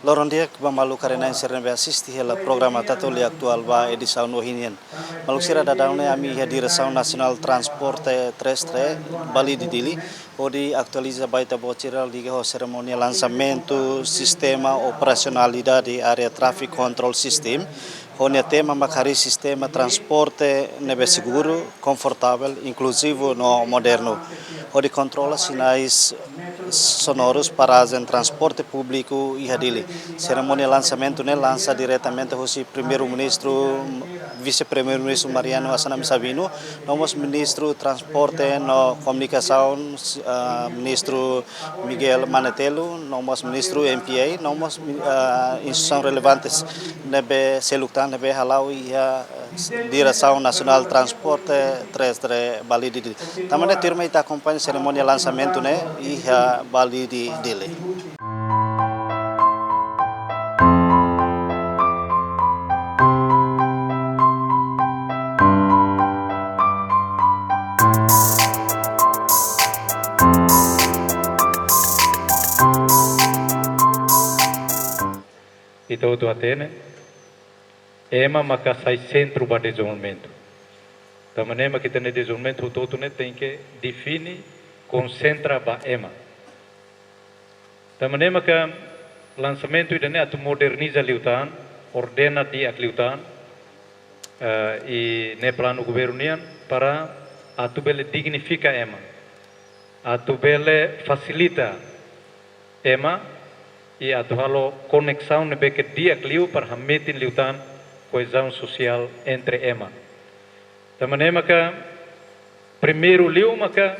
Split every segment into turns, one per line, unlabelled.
Loron dia que malu karena yang sering assisti hela programa tatoli aktual ba edição no hinian. Malu sira dadaune ami ya direção nacional transporte terrestre Bali di Dili, onde atualiza baita bociral diga o cerimônia lançamento sistema operacionalidade área traffic control system. Onde tema macari sistema transporte nebe seguro, confortável, inclusivo no moderno. Onde controla sinais sonoros para o transporte público e hadili. Cerimônia lançamento ne lança diretamente o primeiro-ministro, vice-primeiro-ministro Mariano Assanami Sabino, nomos ministro transporte no comunicação, ministro Miguel Manetelo, nomos ministro MPA, nomos instituições relevantes nebe selutan nebe halau e a direção nacional transporte terrestre Bali di Dili. Tamane turma ita acompanha cerimônia lançamento ne e a Bali di Dili.
Então, do Atene, ema maka sai centro para desenvolvimento. Também ema que tem desenvolvimento todo né tem que define, concentra ba ema. Também ema que lançamento ida né atu moderniza liutan, ordena di ak liutan e ne plano governian para atu bele dignifica ema, atu bele facilita ema. E atu halo conexão nebe que dia cliu para hametin liutan coesão social entre ema. Também maka primeiro liu maka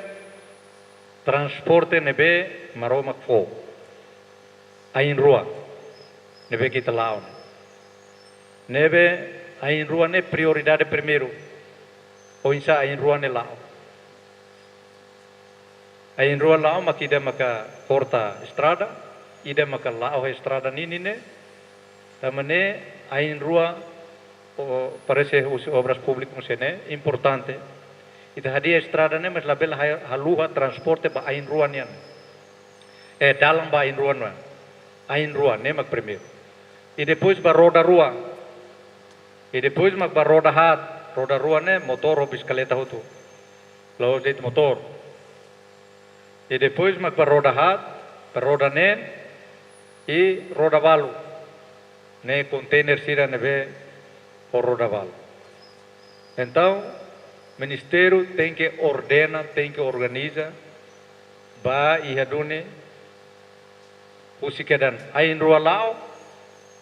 transporte nebe maroma fo. Ain rua nebe kita laun. Nebe ain rua ne prioridade primeiro. O insa ain rua ne lao. Ain rua lao makida maka porta estrada. Ida maka lao estrada nini ne, tamane ain rua parece obras públicas ne importante. Ida hadia estrada ne mas label haluha transporte ba ain rua nian. Dalam ba ain rua na. Ain rua ne mak primeiro. E depois ba roda rua. E depois mak ba roda hat, roda rua ne motor ou bicicleta hutu. Lao jeito motor. E depois mak ba roda hat, ba roda nen e roda balu, ne container sira nebe o roda balu. Então, o Ministério tem que ordena, tem que organiza, ba ihadune, usikedan ain rua lao,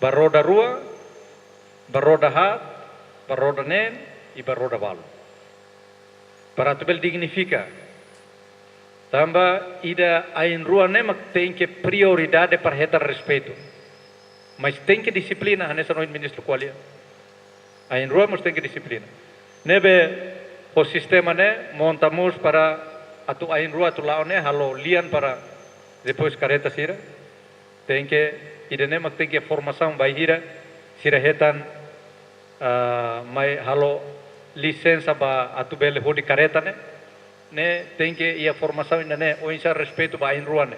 ba roda rua, ba roda hat, ba roda nen e ba roda balu. Para tu bel dignifica. Tambah ida ain rua ne mak tem que prioridade para retar respeito. Mas tem que disciplina, hanesa no ministro qualia. Ain rua mas tem que disciplina. Nebe o sistema ne montamos para atu ain rua tu lao ne halo lian para depois careta sira. Tem que ida ne mak tem que formação bahira sira hetan mai halo licença ba atu bele hodi careta ne. Ne tem que ia formação ainda né o insa respeito ba ain rua ne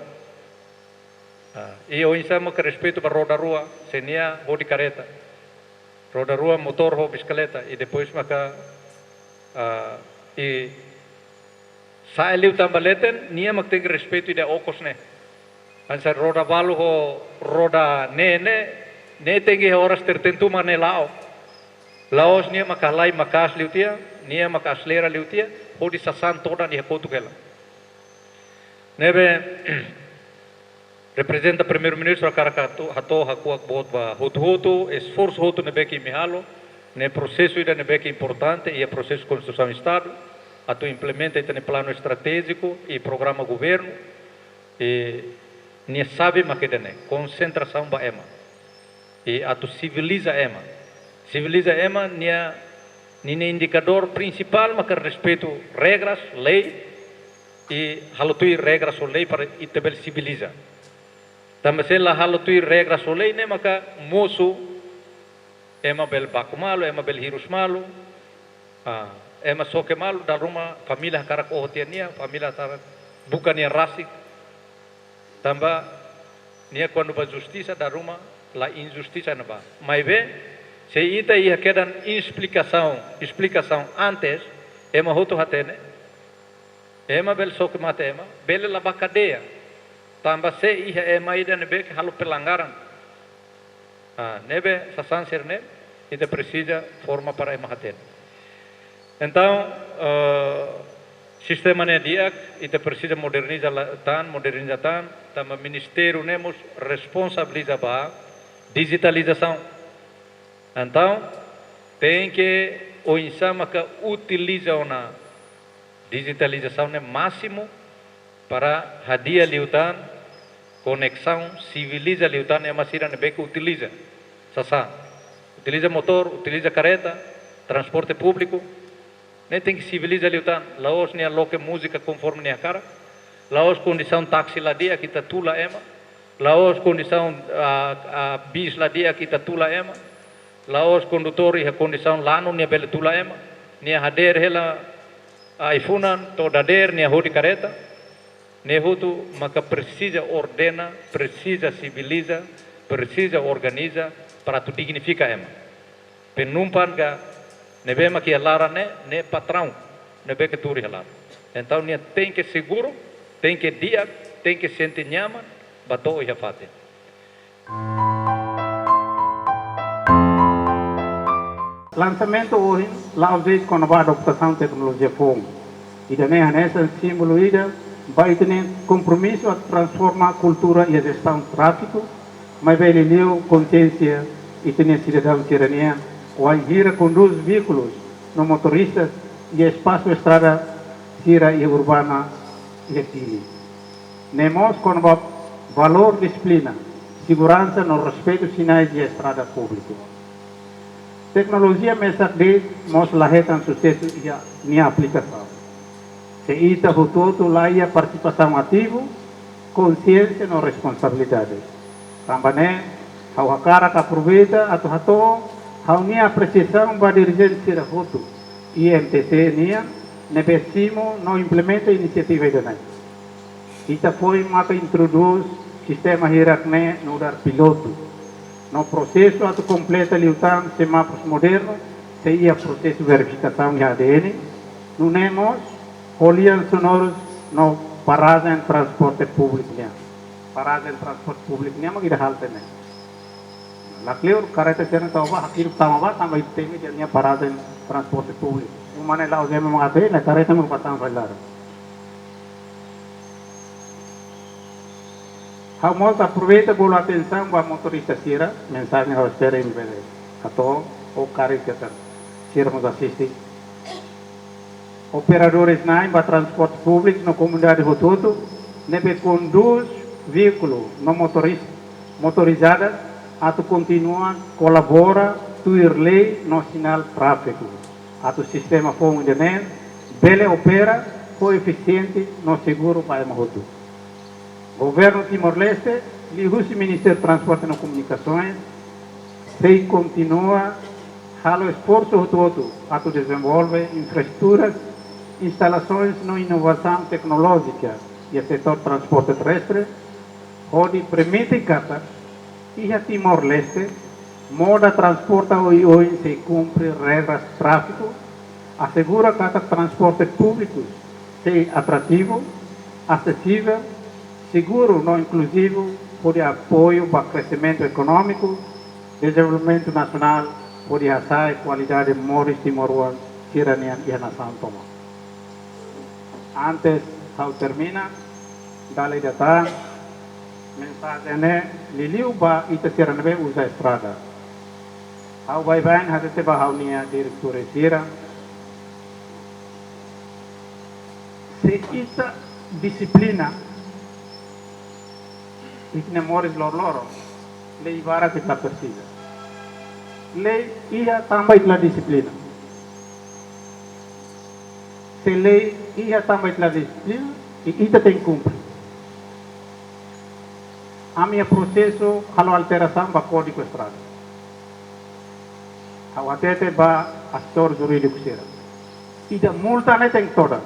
e o insa mo respeito ba roda rua senia bodi careta roda rua motor ho bicicleta e depois maka e sai liu tambaleten nia mak tem respeito ida okos ne ansa roda balu ho roda ne tem que horas tertentu mane lao laos nia makalai makas liu tia nia makaslera liu tia hodi sasan toda ni hakotu kela. Nebe representa primeiro-ministro Karakatu hato hakuak bot ba hotu esforço hotu nebe ki mihalo ne processo ida nebe ki importante e processo construção estado atu implementa ite plano estratégico e programa governo e ni sabe makedene concentração ba ema e atu civiliza ema nia nini indicador principal maka respeito regras, lei e halutui regras ou lei para itebel civiliza. Também se la halutui regras ou lei ne maka moço ema bel baku malu, ema bel hirus malu, ema soke malu da rumah família karak ohotiania, família tarak bukan yang rasik. Tambah nia quando ba justiça da rumah la injustiça na ba. Mas bem, se ita ia quedan explicação antes, ema hoto hatene, ema bel sok mate ema, bel la cadeia. Tambah se ia ema ida nebe que halu pelanggaran. Nebe sasanser ne, ita precisa forma para ema hatene. Então, sistema ne diak, ita precisa modernizar tan, tama ministério nemos responsabiliza ba digitalização. Então, tem que o insama que utiliza na digitalização no máximo para hadia liutan conexão civiliza liutan é masira ne que utiliza sasa utiliza motor, utiliza carreta, transporte público, ne tem que civiliza liutan laos ne aloque música conforme ne cara, laos condição táxi lá dia kita tula ema, laos condição bis lá dia kita tula ema, laos condutor e condição lano ne bele tula ema, ne hader hela iPhone to dader ne hodi carreta, ne hutu maka precisa ordena, precisa civiliza, precisa organiza para tu dignifica ema. Penumpan ga ne be maki lara ne patrão, ne be que turi lara. Então ne tem que seguro, tem que dia, tem que sentir nyaman, bato ia fate.
Lançamento hoje, lá vezes quando vai adaptação de tecnologia fogo. E também nessa símbolo ida vai ter compromisso a transformar a cultura e a gestão do tráfico, mas vai ler consciência e ter cidadão tirania, ou a gira conduz veículos no motoristas e espaço estrada gira e urbana e atili. Nemos com valor, disciplina, segurança no respeito aos sinais de estrada pública. Tecnologia mesa de mostra lahirkan sucesso e a minha aplicação. Se ita hutoto lá a participação ativa, consciência e responsabilidade. Também, ao hakara que aproveita, a tuhato, ao minha apreciação para dirigente da huto, IMTC nia, nebessimo não implementa iniciativa da ita foi uma que introduz sistema hierarquia no dar piloto. No processo, a completa liutan semáforos modernos, se ia processo de verificação de ADN, não temos Holian sonoros no parada em transporte público. Parada em transporte público, nem magida halte ne. Lakleur kareta cena tawa hakir tamawa tambah itemi dia parada em transporte público. Umane lau zema mangate na kareta mo patang bailar. Hamos aproveita bola atenção para motorista sira, mensagem ao espera em vez ato ou careta sira nos assiste. Operadores naim para transporte público na comunidade Rototo, nebe conduz veículo no motorizada, a tu continua colabora tu lei no sinal tráfego, a tu sistema fogo de nen, bele opera coeficiente no seguro para o Rototo. Governo Timor-Leste, o Ministério do Transporte e Comunicações, se continua o esforço todo a desenvolver infraestruturas, instalações na inovação tecnológica e o setor transporte terrestre, onde permite que a Timor-Leste moda transporte hoje se cumpre regras de tráfego, assegura que o transporte público seja atrativo, acessível, seguro, não inclusivo, por apoio para o crescimento econômico, desenvolvimento nacional, por a qualidade de moris timoruan, tirania e a nação toma. Antes, ao termina, dali data, mensagem é, liliu ba ita tiranabe usa a estrada. Ao vai bem, há de ba haunia diretora tira. Se ita disciplina, itne moris lor, lei vara que la precisa. Lei ia também la disciplina. Se lei ia também la disciplina, e ita tem cumprir. A minha processo, halo alteração ba código estrada. Ao até ba astor jurídico sera. Ita multa ne tem toda.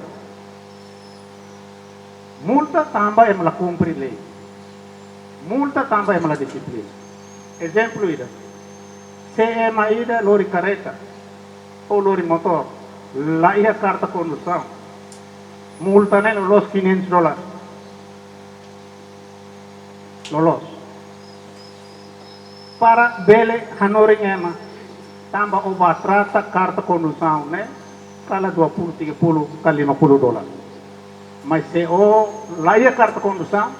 Multa também é la cumprir lei. Multa também é uma disciplina. Exemplo ida. CM ida lori carreta ou lori motor. Lá ia carta condução. Multa nele los $500. Lolos. Para bele hanori ema. Tamba oba trata carta condução, né? Kala 20, 30, kali $50. Mas se o lá ia carta condução,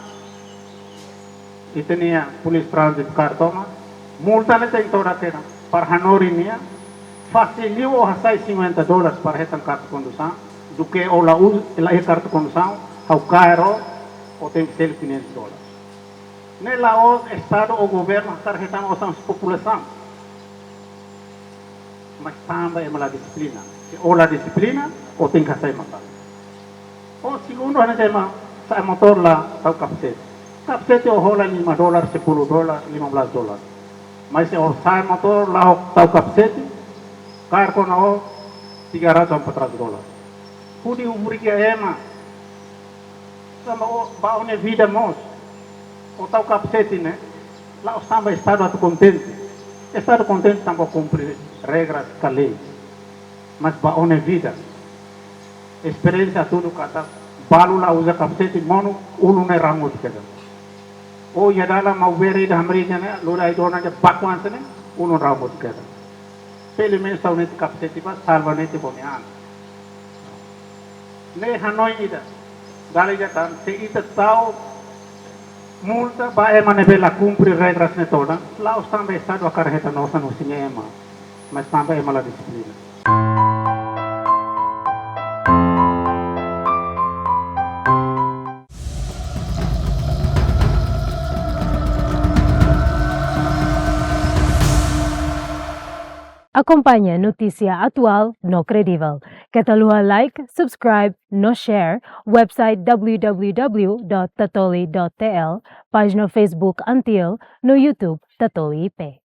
e tinha polícia trânsito cartoma, multa nele tem toda aquela. Para hanori nia, faciliu o hasai $50 para retan carta condução, do que o lá ia carta condução, ao carro, ou tem que ser $500. Nela o Estado ou governo carretam a população. Mas também é uma disciplina. Ou a disciplina, ou tem que sair matar. O segundo, a gente sai motor lá, está o capacete. Capacete o rola $5, $10, $15. Mas se o sai motor lá, está o capacete, carro na $300, $400. Pudi umri que é, mas sama o baune vida mos. O tal capacete, né? Lá o samba Estado contente. Estado contente também cumpre regras da lei. Mas para onde vida? Experiência tudo kata. Balu lá usa capacete mono, ulu ne ramos keda. O ya dalam mau beri dah merinya ne, lura itu orang je bakwan sene, ulu ramos keda. Pele men sau net capacete pas salva net bonian. Ne Hanoi ida. Dali jatan se ita tau multa ba ema ne bela cumprir regras ne toda. Lá o samba Estado a carreta nossa no cinema. Mas samba ema la disciplina.
Acompanhe notícia atual no credível. Catalua like, subscribe, no share, website www.tatoli.tl, página Facebook Antil, no YouTube Tatoli IP.